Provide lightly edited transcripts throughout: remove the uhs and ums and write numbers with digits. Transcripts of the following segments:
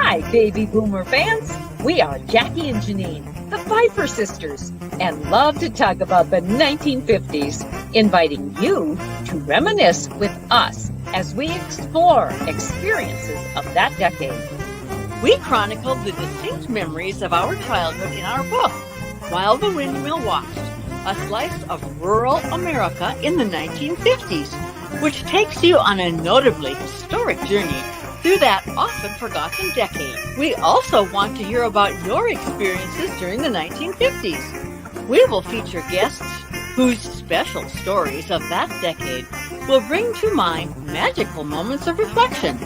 Hi, baby boomer fans. We are Jackie and Janine, the Pfeiffer sisters, and love to talk about the 1950s, inviting you to reminisce with us as we explore experiences of that decade. We chronicled the distinct memories of our childhood in our book, While the Windmill Watched, a slice of rural America in the 1950s, which takes you on a notably historic journey through that often forgotten decade. We also want to hear about your experiences during the 1950s. We will feature guests whose special stories of that decade will bring to mind magical moments of reflection,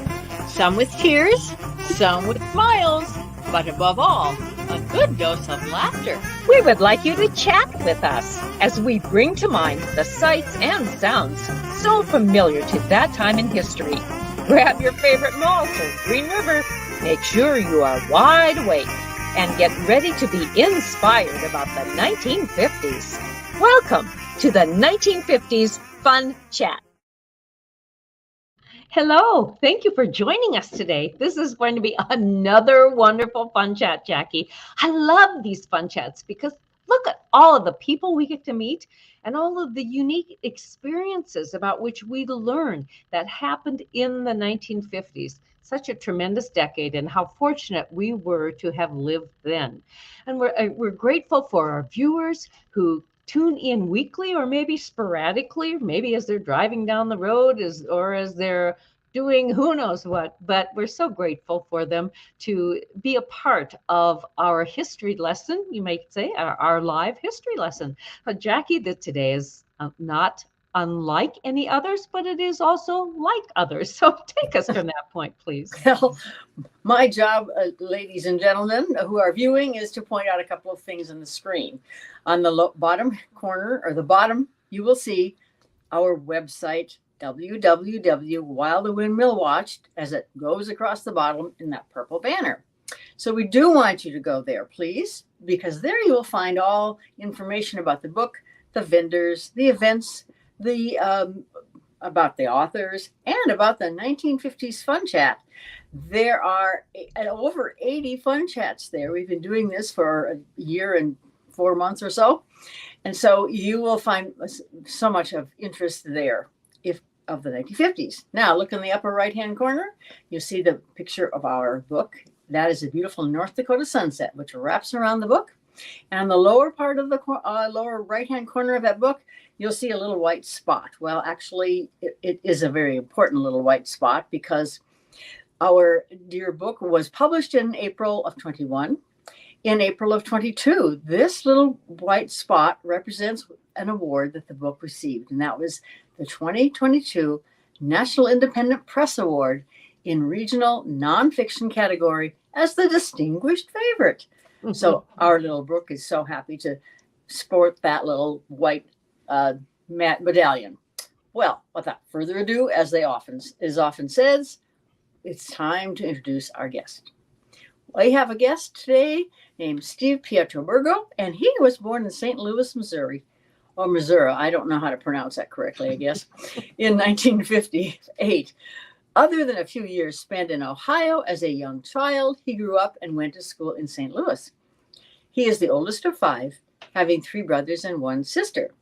some with tears, some with smiles, but above all, a good dose of laughter. We would like you to chat with us as we bring to mind the sights and sounds so familiar to that time in history. Grab your favorite malt or Green River. Make sure you are wide awake and get ready to be inspired about the 1950s. Welcome to the 1950s Fun Chat. Hello, thank you for joining us today. This is going to be another wonderful fun chat, Jackie. I love these fun chats because look at all of the people we get to meet and all of the unique experiences about which we learn that happened in the 1950s. Such a tremendous decade, and how fortunate we were to have lived then. And we're grateful for our viewers who tune in weekly or maybe sporadically, maybe as they're driving down the road or as they're doing who knows what, but we're so grateful for them to be a part of our history lesson, you might say, our live history lesson. But Jackie, today is not unlike any others, but it is also like others. So take us from that point, please. Well, my job, ladies and gentlemen who are viewing, is to point out a couple of things on the screen. On the bottom corner, or the bottom, you will see our website, www.While the Windmill Watched, as it goes across the bottom in that purple banner. So we do want you to go there, please, because there you will find all information about the book, the vendors, the events, about the authors, and about the 1950s Fun Chat. There are over 80 fun chats there. We've been doing this for a year and 4 months or so. And so you will find so much of interest there of the 1950s. Now, look in the upper right-hand corner. You'll see the picture of our book. That is a beautiful North Dakota sunset, which wraps around the book. And on the lower part of the lower right-hand corner of that book, you'll see a little white spot. Well, actually, it is a very important little white spot because our dear book was published in April of 21. In April of 22, this little white spot represents an award that the book received, and that was the 2022 National Independent Press Award in Regional Nonfiction category as the distinguished favorite. Mm-hmm. So our little book is so happy to sport that little white medallion. Well, without further ado, as often says, it's time to introduce our guest. We have a guest today named Steve Pietroburgo, and he was born in St. Louis, Missouri, or Missouri. I don't know how to pronounce that correctly, I guess, in 1958. Other than a few years spent in Ohio as a young child, he grew up and went to school in St. Louis. He is the oldest of 5, having 3 brothers and 1 sister.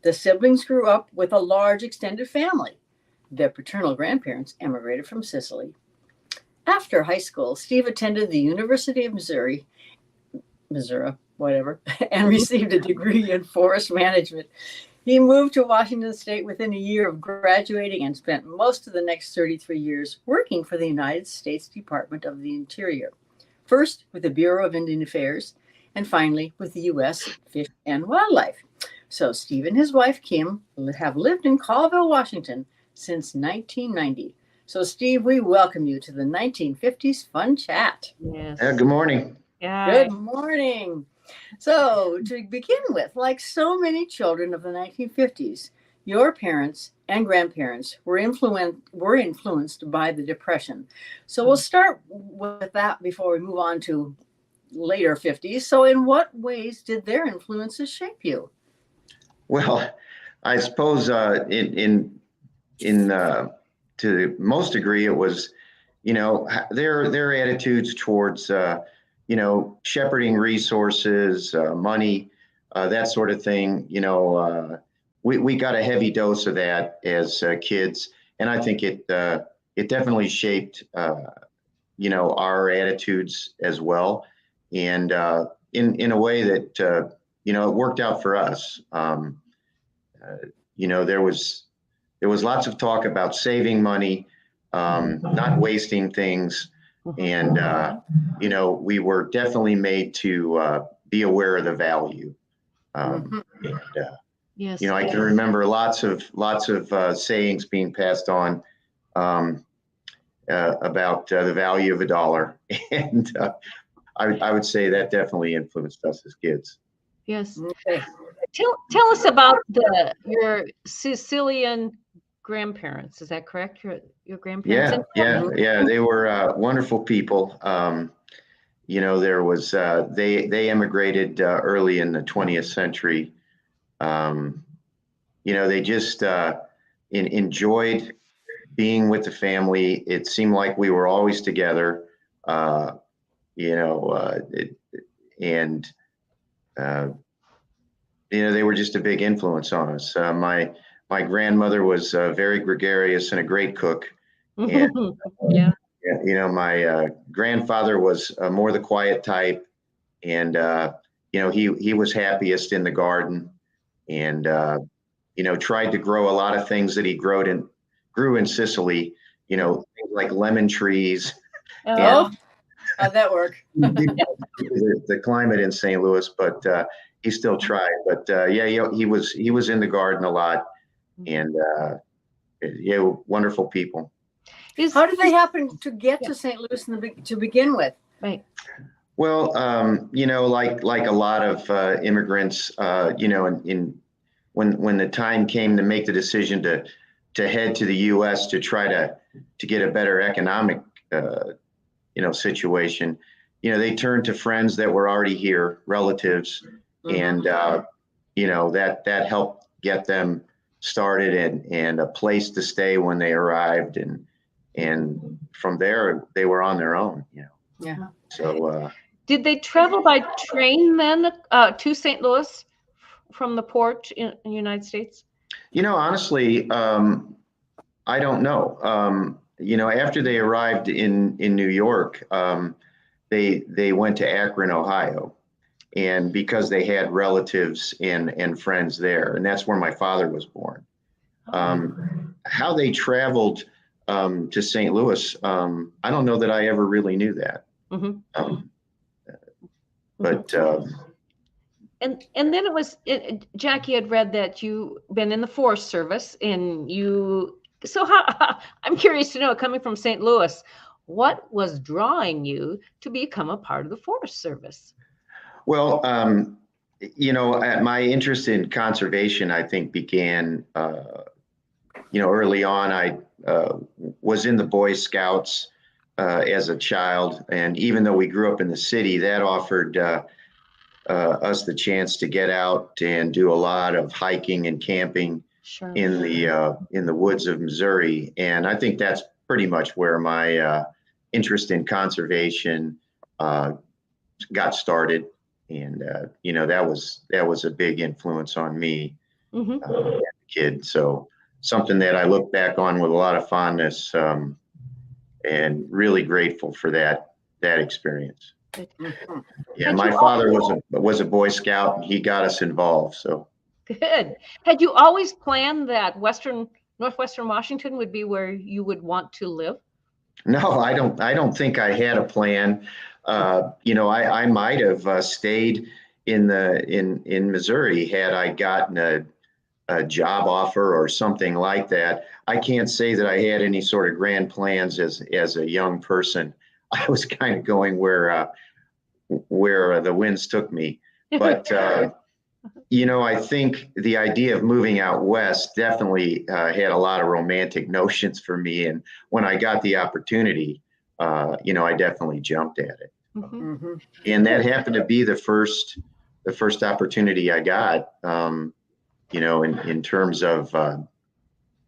The siblings grew up with a large extended family. Their paternal grandparents emigrated from Sicily. After high school, Steve attended the University of Missouri, and received a degree in forest management. He moved to Washington State within a year of graduating and spent most of the next 33 years working for the United States Department of the Interior, first with the Bureau of Indian Affairs, and finally with the U.S. Fish and Wildlife. So Steve and his wife, Kim, have lived in Colville, Washington since 1990. So, Steve, we welcome you to the 1950s Fun Chat. Yes. Good morning. Yeah. Good morning. So, to begin with, like so many children of the 1950s, your parents and grandparents were influenced by the Depression. So we'll start with that before we move on to later 50s. So in what ways did their influences shape you? Well, I suppose to the most degree, it was, their attitudes towards, shepherding resources, money, that sort of thing. We got a heavy dose of that as kids, and I think it definitely shaped, our attitudes as well, and in a way that it worked out for us. There was lots of talk about saving money, not wasting things, and we were definitely made to be aware of the value. Yes. I can remember lots of sayings being passed on about the value of a dollar, and I would say that definitely influenced us as kids. Yes. Okay. Tell us about your Sicilian grandparents. Is that correct? Your grandparents? Yeah. They were wonderful people. There was they immigrated early in the 20th century. They just enjoyed being with the family. It seemed like we were always together. They were just a big influence on us. My grandmother was very gregarious and a great cook. And, Yeah. my grandfather was more the quiet type, and he was happiest in the garden, and tried to grow a lot of things that he grew in Sicily. Things like lemon trees. Oh, how'd that work? The climate in St. Louis, but he still tried. But he was in the garden a lot, and wonderful people. How did they happen to get to St. Louis to begin with? Right. Well, like a lot of immigrants, when the time came to make the decision to head to the U.S. to try to get a better economic situation, they turned to friends that were already here, relatives, and that helped get them started and a place to stay when they arrived, and from there they were on their own. Yeah. So did they travel by train then to St. Louis from the port in the United States? Honestly, I don't know. After they arrived in New York, they went to Akron, Ohio, and because they had relatives and friends there, and that's where my father was born. How they traveled to St. Louis, I don't know that I ever really knew that. But and then it was Jackie had read that you been in the Forest Service, and I'm curious to know, coming from St. Louis, what was drawing you to become a part of the Forest Service? Well, my interest in conservation, I think, began early on. I was in the Boy Scouts as a child, and even though we grew up in the city, that offered us the chance to get out and do a lot of hiking and camping in the woods of Missouri. And I think that's pretty much where my interest in conservation got started. And that was a big influence on me as a kid. So something that I look back on with a lot of fondness, and really grateful for that experience. Yeah, my father was a Boy Scout, and he got us involved. So good. Had you always planned that Northwestern Washington would be where you would want to live? No, I don't think I had a plan. I might have stayed in Missouri had I gotten a job offer or something like that. I can't say that I had any sort of grand plans as a young person. I was kind of going where the winds took me. But I think the idea of moving out west definitely had a lot of romantic notions for me. And when I got the opportunity, I definitely jumped at it. And that happened to be the first opportunity I got, in terms of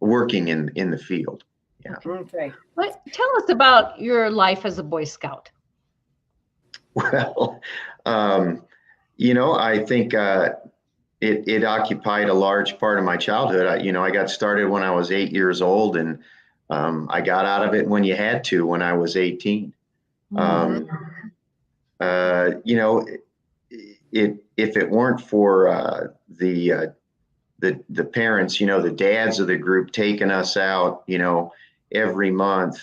working in the field. Yeah. Okay. Tell us about your life as a Boy Scout. Well, I think it occupied a large part of my childhood. I got started when I was 8 years old, and I got out of it when you had to when I was 18. Mhm. If it weren't for the parents, the dads of the group taking us out, every month,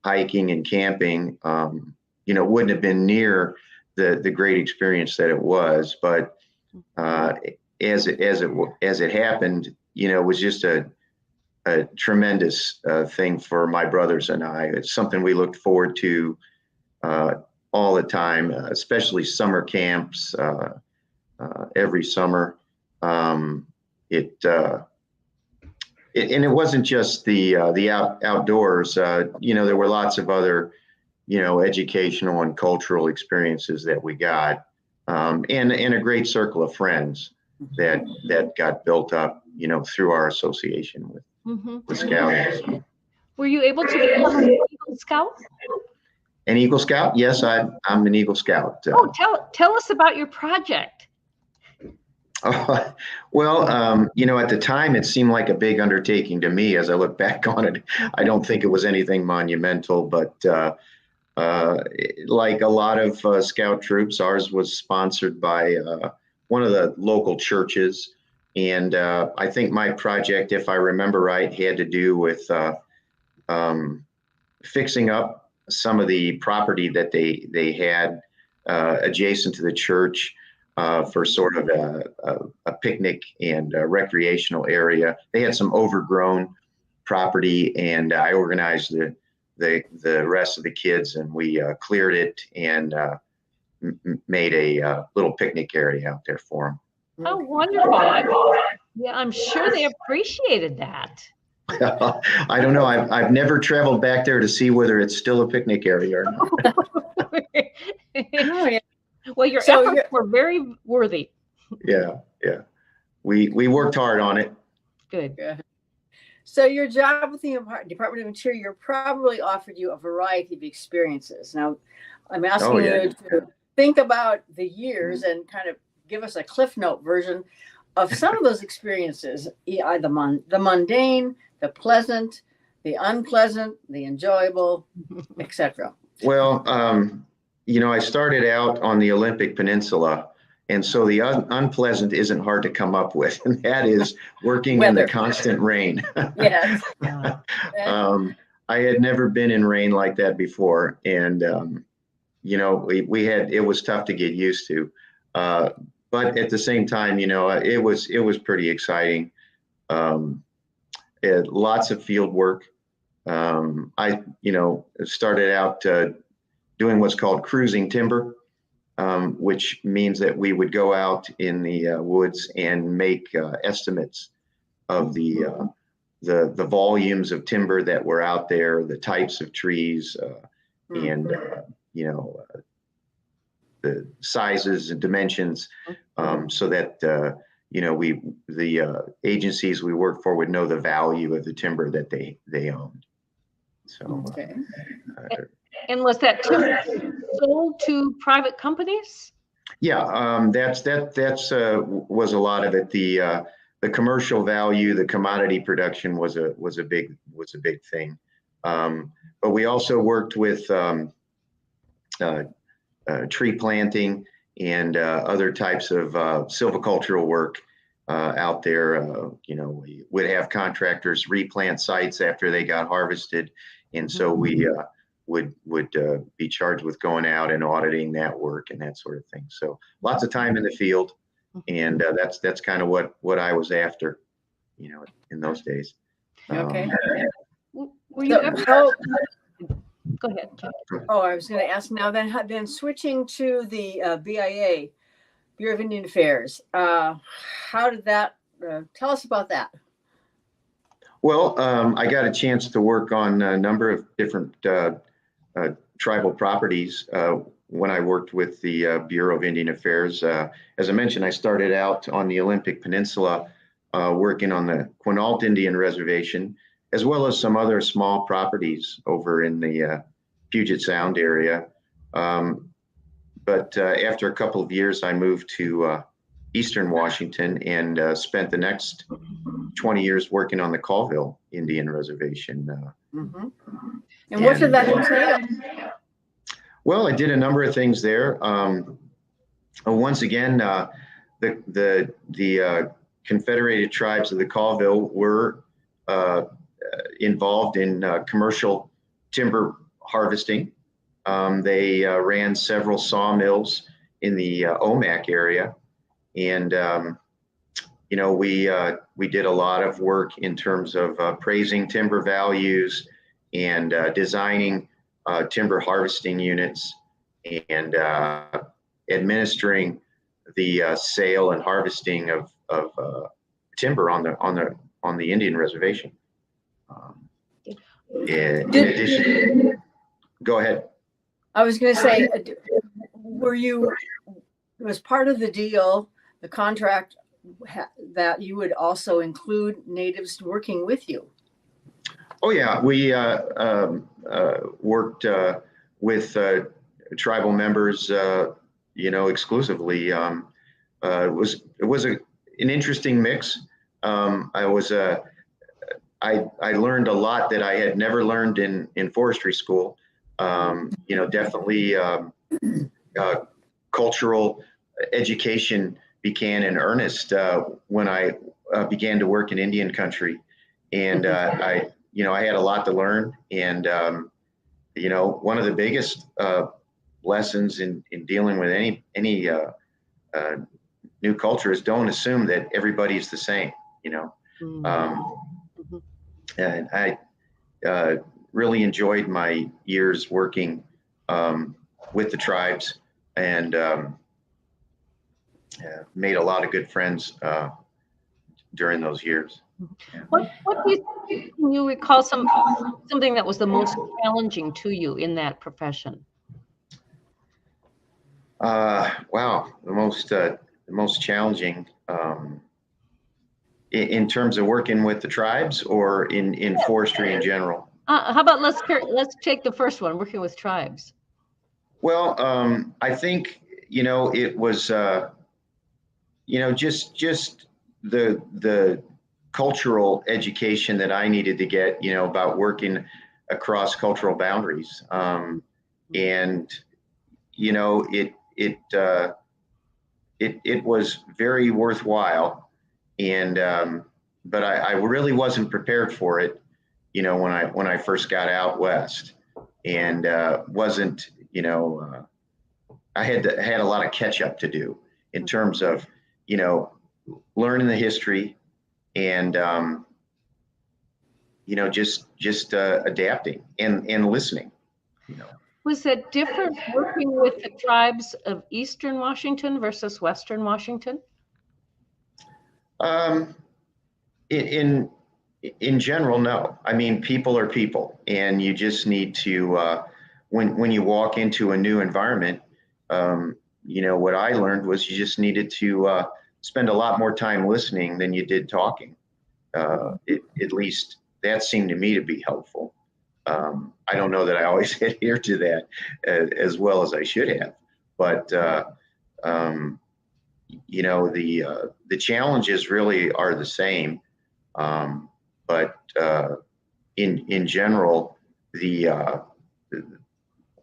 hiking and camping, wouldn't have been near the great experience that it was. But as it happened, it was just a tremendous thing for my brothers and I. It's something we looked forward to all the time, especially summer camps every summer. And it wasn't just the outdoors. There were lots of other, educational and cultural experiences that we got, and a great circle of friends that got built up, through our association with Scouting. Were you able to become an Eagle Scout? An Eagle Scout? Yes, I'm an Eagle Scout. Tell us about your project. Well, at the time, it seemed like a big undertaking to me. As I look back on it, I don't think it was anything monumental, but like a lot of Scout troops, ours was sponsored by one of the local churches. And I think my project, if I remember right, had to do with fixing up some of the property that they had adjacent to the church. For sort of a picnic and a recreational area. They had some overgrown property, and I organized the rest of the kids, and we cleared it and made a little picnic area out there for them. Oh, wonderful. I'm sure they appreciated that. I don't know. I've never traveled back there to see whether it's still a picnic area or not. Oh, yeah. Well, your efforts were very worthy. Yeah. We worked hard on it. Good. So your job with the Department of Interior probably offered you a variety of experiences. Now, I'm asking you to think about the years and kind of give us a Cliff Note version of some of those experiences, the mundane, the pleasant, the unpleasant, the enjoyable, etc. Well, I started out on the Olympic Peninsula, and so the unpleasant isn't hard to come up with, and that is working in the constant rain. Yes. I had never been in rain like that before, and it was tough to get used to, but at the same time, it was pretty exciting. Lots of field work. I started out doing what's called cruising timber, which means that we would go out in the woods and make estimates of the volumes of timber that were out there, the types of trees, and the sizes and dimensions, so that the agencies we work for would know the value of the timber that they owned. So. Okay. And was that timber sold to private companies? Yeah, that's was a lot of it. The commercial value, the commodity production was a big thing. But we also worked with tree planting and other types of silvicultural work out there. We would have contractors replant sites after they got harvested, and so we would be charged with going out and auditing that work and that sort of thing. So lots of time in the field, and that's kind of what I was after, in those days. Okay. Were you ever? Go ahead. Oh, I was going to ask now. Then switching to the BIA, Bureau of Indian Affairs. How did that? Tell us about that. Well, I got a chance to work on a number of different tribal properties when I worked with the Bureau of Indian Affairs. As I mentioned, I started out on the Olympic Peninsula working on the Quinault Indian Reservation, as well as some other small properties over in the Puget Sound area. But after a couple of years, I moved to Eastern Washington and spent the next 20 years working on the Colville Indian Reservation. And what did that entail? Well, I did a number of things there. Once again, the Confederated Tribes of the Colville were involved in commercial timber harvesting. They ran several sawmills in the Omak area, and you know, we did a lot of work in terms of praising timber values and designing timber harvesting units and administering the sale and harvesting of timber on the Indian reservation. In addition, go ahead. I was going to say, was part of the deal, the contract, that you would also include natives working with you? Oh yeah, we worked with tribal members, you know, exclusively. It was an interesting mix. I learned a lot that I had never learned in forestry school. You know, definitely cultural education began in earnest when I began to work in Indian country, and I had a lot to learn. And you know, one of the biggest lessons in dealing with any new culture is don't assume that everybody's the same. You know, and I really enjoyed my years working with the tribes, and made a lot of good friends during those years. What do you think, can you recall something that was the most challenging to you in that profession? Wow, the most challenging in terms of working with the tribes, or in forestry in general? How about let's take the first one, working with tribes. Well, I think, you know, it was you know, just the cultural education that I needed to get, you know, about working across cultural boundaries. And, you know, it was very worthwhile. And, but I really wasn't prepared for it, you know, when I first got out west, and wasn't, you know, I had a lot of catch up to do in terms of, you know, learning the history and, you know, just adapting and listening, you know. Was it different working with the tribes of Eastern Washington versus Western Washington? In general, no. I mean, people are people, and you just need to, when you walk into a new environment, you know, what I learned was you just needed to spend a lot more time listening than you did talking. At least that seemed to me to be helpful. I don't know that I always adhere to that as well as I should have, but you know, the challenges really are the same. But in general, you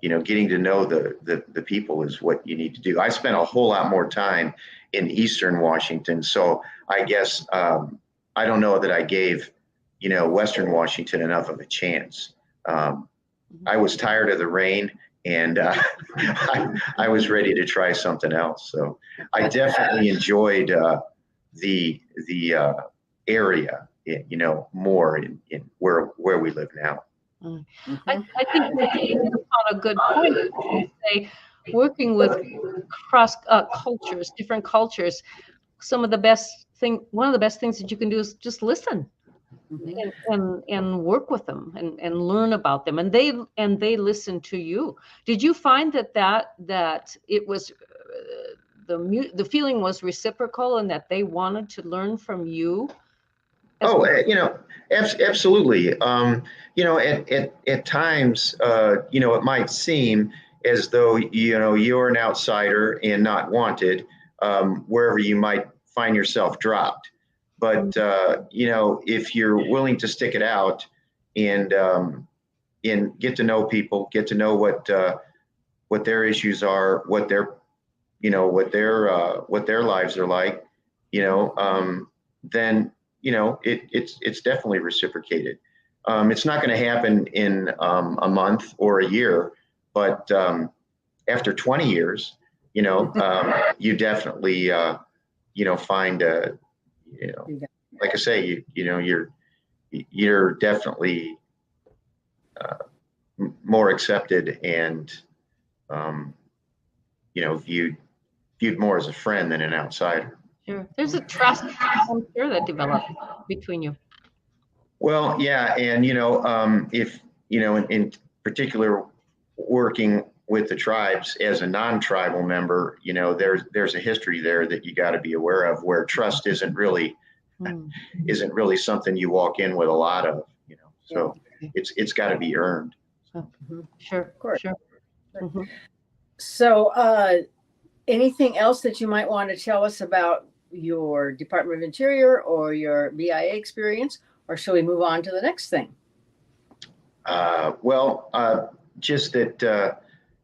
know, getting to know the people is what you need to do. I spent a whole lot more time in Eastern Washington, so I guess I don't know that I gave, you know, Western Washington enough of a chance. I was tired of the rain, and I was ready to try something else. So I definitely enjoyed the area, you know, more in where we live now. I think you're on a good point. You say working with cross cultures, different cultures. One of the best things that you can do is just listen, and work with them and learn about them, and they listen to you. Did you find that it was the feeling was reciprocal, and that they wanted to learn from you? Oh, absolutely. At times, it might seem as though, you're an outsider and not wanted, wherever you might find yourself dropped. But, if you're willing to stick it out and, get to know people, get to know what their issues are, what their lives are like, then, it's definitely reciprocated. It's not going to happen in a month or a year, but after 20 years, you definitely, find like I say, you're definitely more accepted and, viewed more as a friend than an outsider. Sure. There's a trust, I'm sure, that develops between you. Well, yeah, and if in particular, working with the tribes as a non-tribal member, there's a history there that you got to be aware of, where trust isn't really something you walk in with a lot of, So it's got to be earned. Sure, of course. Sure. Mm-hmm. So, anything else that you might want to tell us about your Department of Interior or your BIA experience, or shall we move on to the next thing? Just that,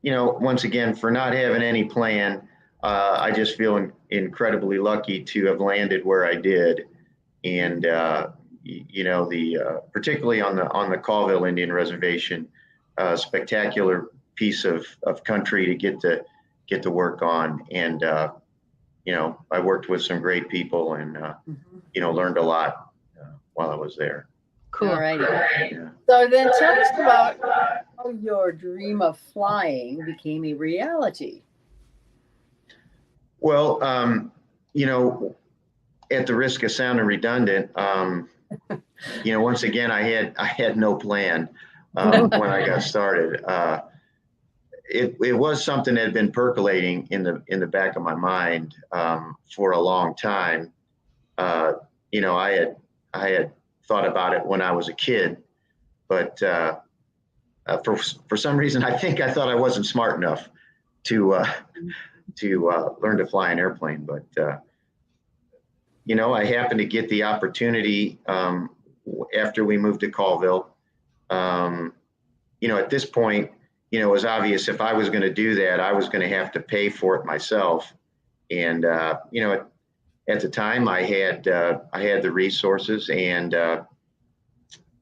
once again, for not having any plan, I just feel incredibly lucky to have landed where I did. And, particularly on the Colville Indian Reservation, spectacular piece of country to get to work on. And, I worked with some great people and, learned a lot while I was there. Cool. All righty. Yeah. So then tell us about how your dream of flying became a reality. Well, at the risk of sounding redundant, once again, I had no plan when I got started. It was something that had been percolating in the back of my mind for a long time. I had thought about it when I was a kid, but for some reason, I think I thought I wasn't smart enough to learn to fly an airplane. But I happened to get the opportunity after we moved to Colville. At this point, it was obvious if I was going to do that, I was going to have to pay for it myself. And at the time, I had the resources, and a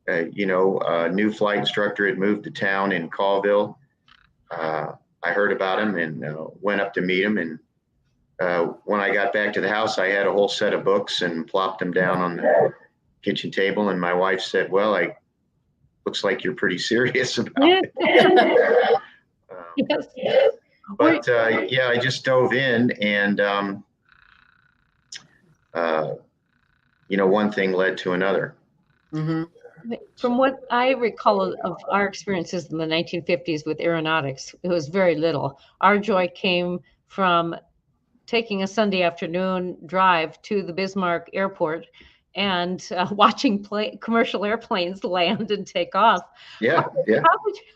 new flight instructor had moved to town in Colville. I heard about him and went up to meet him. And when I got back to the house, I had a whole set of books and plopped them down on the kitchen table. And my wife said, "Well, looks like you're pretty serious about it." Yes. But I just dove in, and one thing led to another. Mm-hmm. From what I recall of our experiences in the 1950s with aeronautics, it was very little. Our joy came from taking a Sunday afternoon drive to the Bismarck Airport and watching commercial airplanes land and take off. Yeah.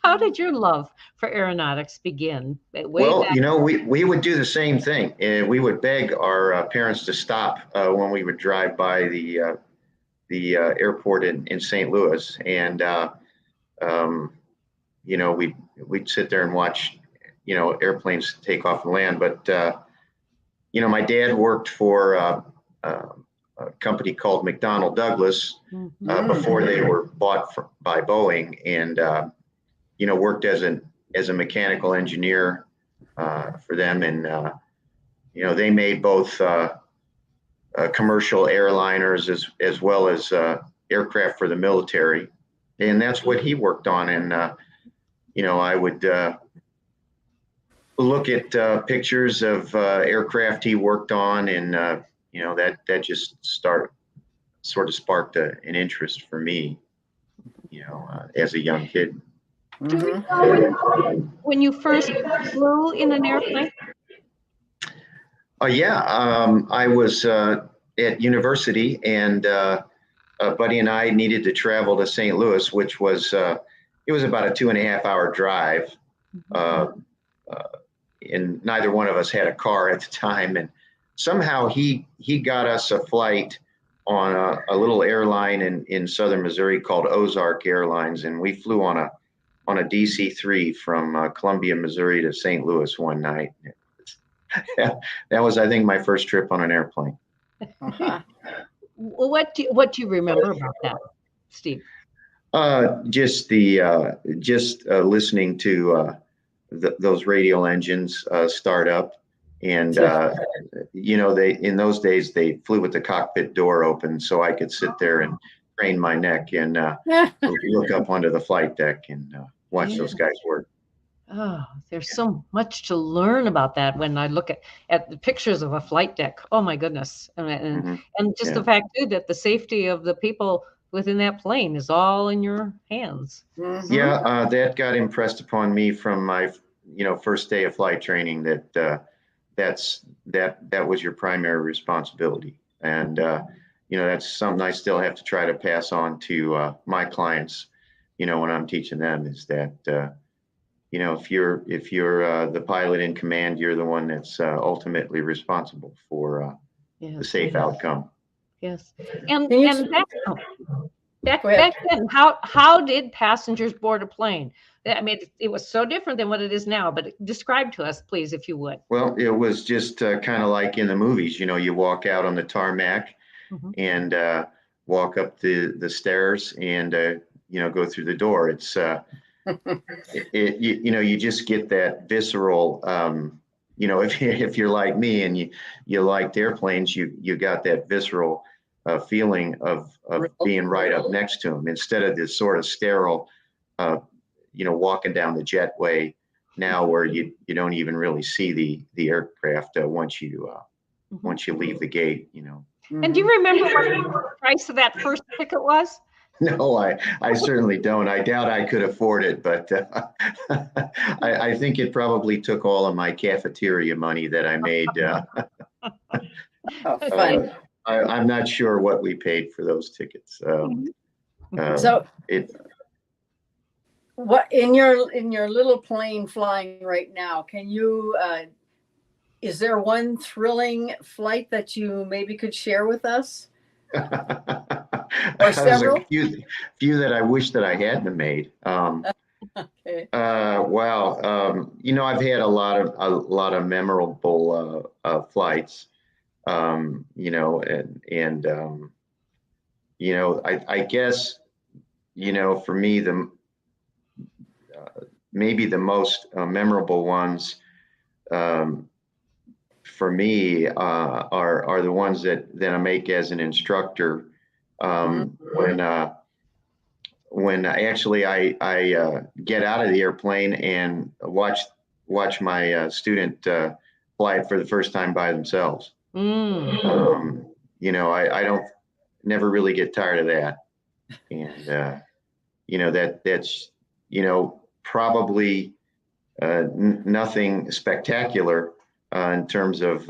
How did your love for aeronautics begin? Well, we would do the same thing. We would beg our parents to stop when we would drive by the airport in St. Louis, and we'd sit there and watch airplanes take off and land. But my dad worked for a company called McDonnell Douglas before they were bought by Boeing, and worked as a mechanical engineer for them, and they made both commercial airliners as well as aircraft for the military, and that's what he worked on. And I would look at pictures of aircraft he worked on, and that just sort of sparked an interest for me, as a young kid. Do you recall when you first flew in an airplane? I was at university, and Buddy and I needed to travel to St. Louis, which was it was about a 2.5 hour drive. And neither one of us had a car at the time. And somehow he got us a flight on a little airline in southern Missouri called Ozark Airlines, and we flew on a DC-3 from Columbia, Missouri to St. Louis one night. That was, I think, my first trip on an airplane. What do you remember about that, Steve? Just listening to those radial engines start up, and they, in those days, they flew with the cockpit door open, so I could sit there and crane my neck and look up onto the flight deck and watch those guys work. Oh, there's so much to learn about that when I look at the pictures of a flight deck. Oh my goodness. And just the fact too that the safety of the people within that plane is all in your hands. Yeah, that got impressed upon me from my first day of flight training, that was your primary responsibility. And that's something I still have to try to pass on to my clients, when I'm teaching them, is that if you're the pilot in command, you're the one that's ultimately responsible for the safe outcome. Yes. And back then, how did passengers board a plane? I mean, it was so different than what it is now, but describe to us, please, if you would. Well, it was just kind of like in the movies, you walk out on the tarmac and walk up the stairs and go through the door. It's you just get that visceral, if you're like me and you liked airplanes, you got that visceral feeling of being right up next to them, instead of this sort of sterile, walking down the jetway now, where you don't even really see the aircraft once you leave the gate. And do you remember what the price of that first ticket was? No, I certainly don't. I doubt I could afford it, but I think it probably took all of my cafeteria money that I made. I'm not sure what we paid for those tickets. What in your little plane flying right now, can you is there one thrilling flight that you maybe could share with us? Or several? There's a few that I wish that I hadn't made. Okay. Wow. I've had a lot of memorable flights. I guess, for me, maybe the most memorable ones for me are the ones that I make as an instructor. When actually I get out of the airplane and watch my student fly it for the first time by themselves. I don't never really get tired of that. And that's probably nothing spectacular in terms of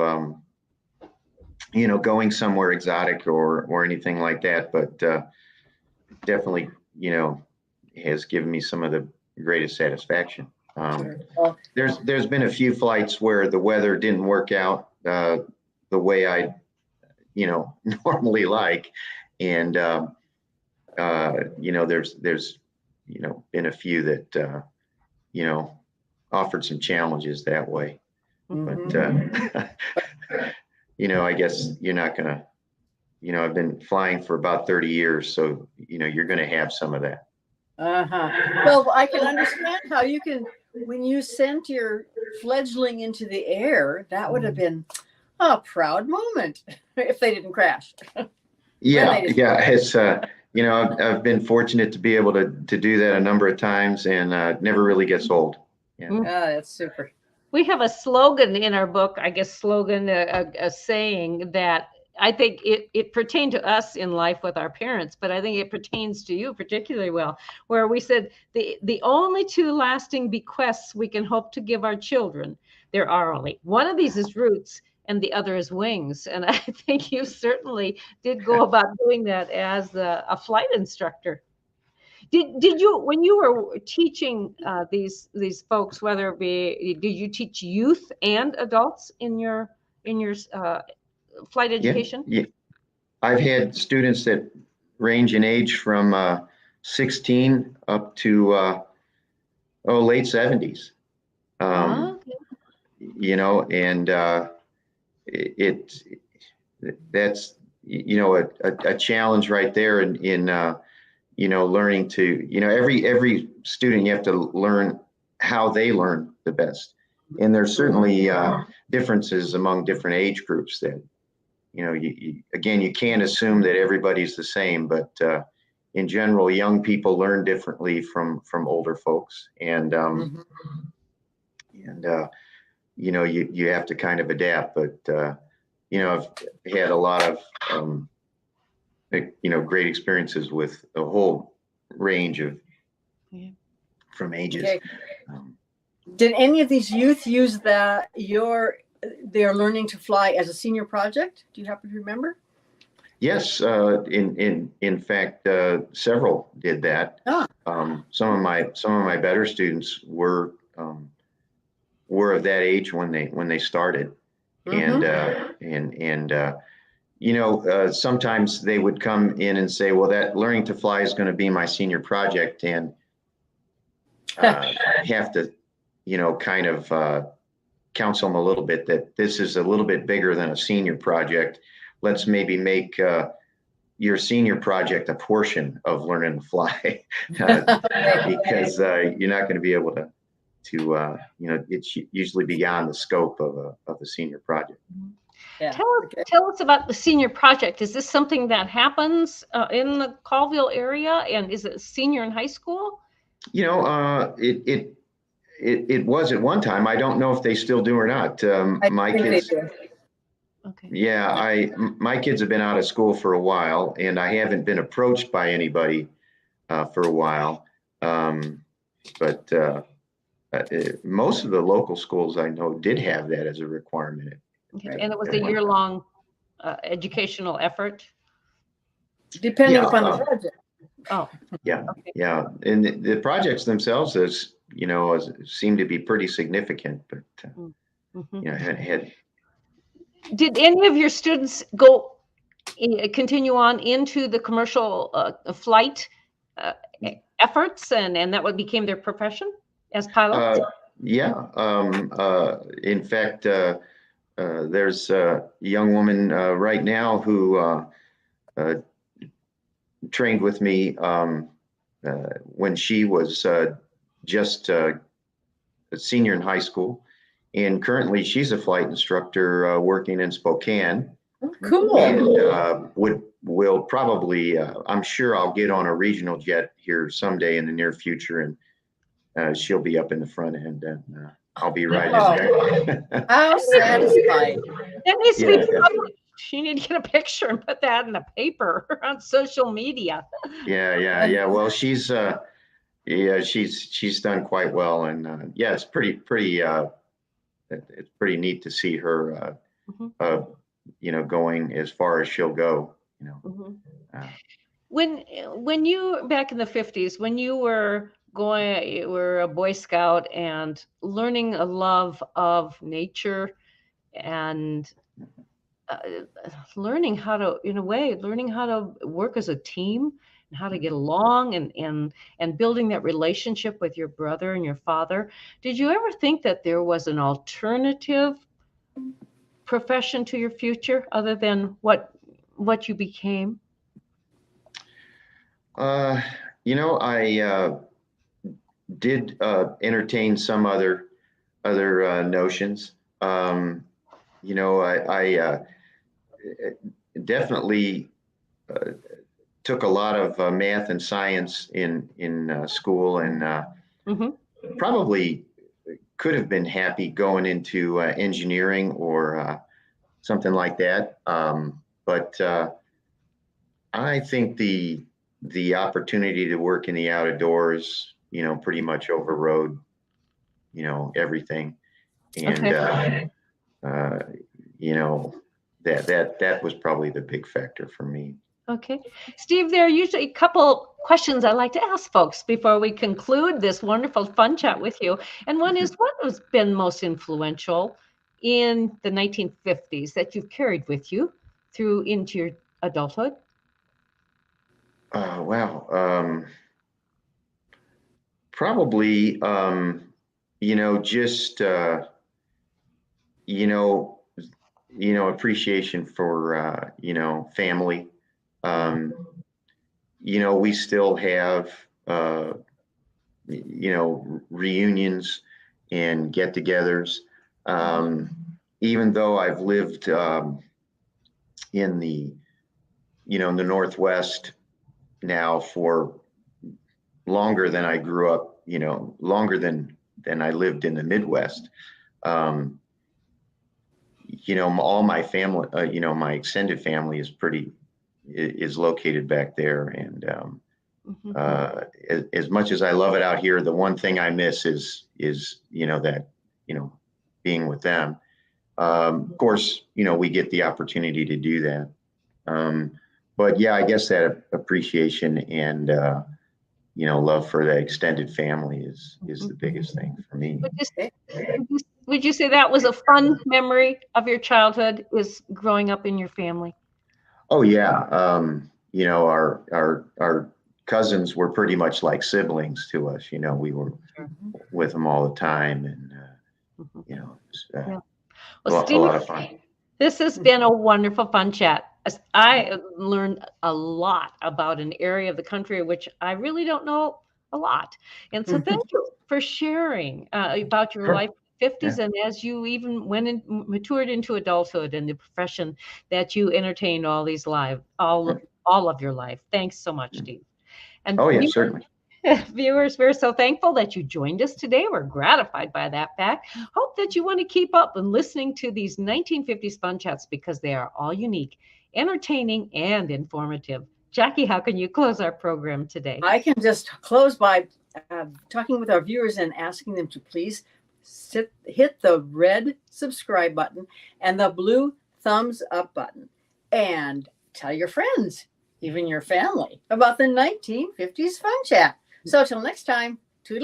going somewhere exotic or anything like that, but definitely has given me some of the greatest satisfaction. There's been a few flights where the weather didn't work out the way I normally like, and there's been a few that offered some challenges that way. But I guess you're not gonna, I've been flying for about 30 years, so you're gonna have some of that. Well, I can understand how you can, when you sent your fledgling into the air, that would have been a proud moment if they didn't crash. Yeah, it's I've been fortunate to be able to do that a number of times, and never really gets old. Yeah. That's super. We have a slogan in our book, I guess a saying that I think it pertained to us in life with our parents, but I think it pertains to you particularly well, where we said the only two lasting bequests we can hope to give our children, there are only. One of these is roots, and the other is wings. And I think you certainly did go about doing that as a flight instructor. Did you, when you were teaching these folks, whether it be, did you teach youth and adults in your flight education? Yeah. I've had students that range in age from 16 up to late 70s. Okay. You know, and that's, you know, a challenge right there in you know, learning to, you know, every student, you have to learn how they learn the best. And there's certainly differences among different age groups that, you know, again, you can't assume that everybody's the same, but in general, young people learn differently from older folks. And you know, you have to kind of adapt, but you know, I've had a lot of you know, great experiences with a whole range of from ages. Okay. Did any of these youth use their learning to fly as a senior project? Do you happen to remember? Yes, in fact, several did that. Some of my better students were of that age when they started, and you know, sometimes they would come in and say, well, that learning to fly is going to be my senior project, and have to, you know, kind of counsel them a little bit that this is a little bit bigger than a senior project. Let's maybe make your senior project a portion of learning to fly, because you're not going to be able to you know, it's usually beyond the scope of a senior project. Yeah. Tell us about the senior project. Is this something that happens in the Colville area, and is it senior in high school? You know, it was at one time. I don't know if they still do or not. My kids. Okay. Yeah, my kids have been out of school for a while, and I haven't been approached by anybody for a while. But most of the local schools I know did have that as a requirement. Okay. And it was a year-long educational effort? Depending upon the project. Oh. Yeah, okay. yeah. And the projects themselves, you know, seem to be pretty significant, but you know, had. Did any of your students continue on into the commercial flight efforts, and that became their profession as pilots? Yeah. In fact, there's a young woman right now who trained with me when she was just a senior in high school. And currently she's a flight instructor working in Spokane. Cool. And will probably, I'm sure I'll get on a regional jet here someday in the near future, and she'll be up in the front end, and I'll be right in there. How satisfying. That needs to be published. You need to get a picture and put that in the paper or on social media. Yeah. Well, she's done quite well, and yeah, it's it's pretty neat to see her, you know, going as far as she'll go, you know. When you, back in the 50s, when you were a Boy Scout and learning a love of nature and learning how to work as a team and how to get along, and building that relationship with your brother and your father, did you ever think that there was an alternative profession to your future other than what you became? You know, I did entertain some other notions. You know, I definitely took a lot of math and science in school, and probably could have been happy going into engineering or something like that. But I think the opportunity to work in the outdoors, you know, pretty much overrode, you know, everything. And that was probably the big factor for me. Okay. Steve, there are usually a couple questions I like to ask folks before we conclude this wonderful fun chat with you. And one is, what has been most influential in the 1950s that you've carried with you through into your adulthood? Wow. Probably, just, appreciation for, family. We still have, reunions and get-togethers. Even though I've lived in the Northwest now for longer than I grew up, longer than I lived in the Midwest. All my family, my extended family is located back there. And as much as I love it out here, the one thing I miss is that, being with them. Of course, we get the opportunity to do that. But yeah, I guess that appreciation and, love for the extended family is the biggest thing for me. Would you say that was a fun memory of your childhood, was growing up in your family? Oh yeah. Our cousins were pretty much like siblings to us. We were with them all the time, and it was, a lot of fun. This has been a wonderful fun chat. I learned a lot about an area of the country which I really don't know a lot. And so thank you for sharing about your life in the 50s, and as you even matured into adulthood and the profession that you entertained all of your life. Thanks so much, Steve. And certainly. Viewers, we're so thankful that you joined us today. We're gratified by that fact. Hope that you want to keep up and listening to these 1950s fun chats, because they are all unique, entertaining, and informative. Jackie, how can you close our program today? I can just close by talking with our viewers and asking them to please hit the red subscribe button and the blue thumbs up button, and tell your friends, even your family, about the 1950s fun chat. So till next time.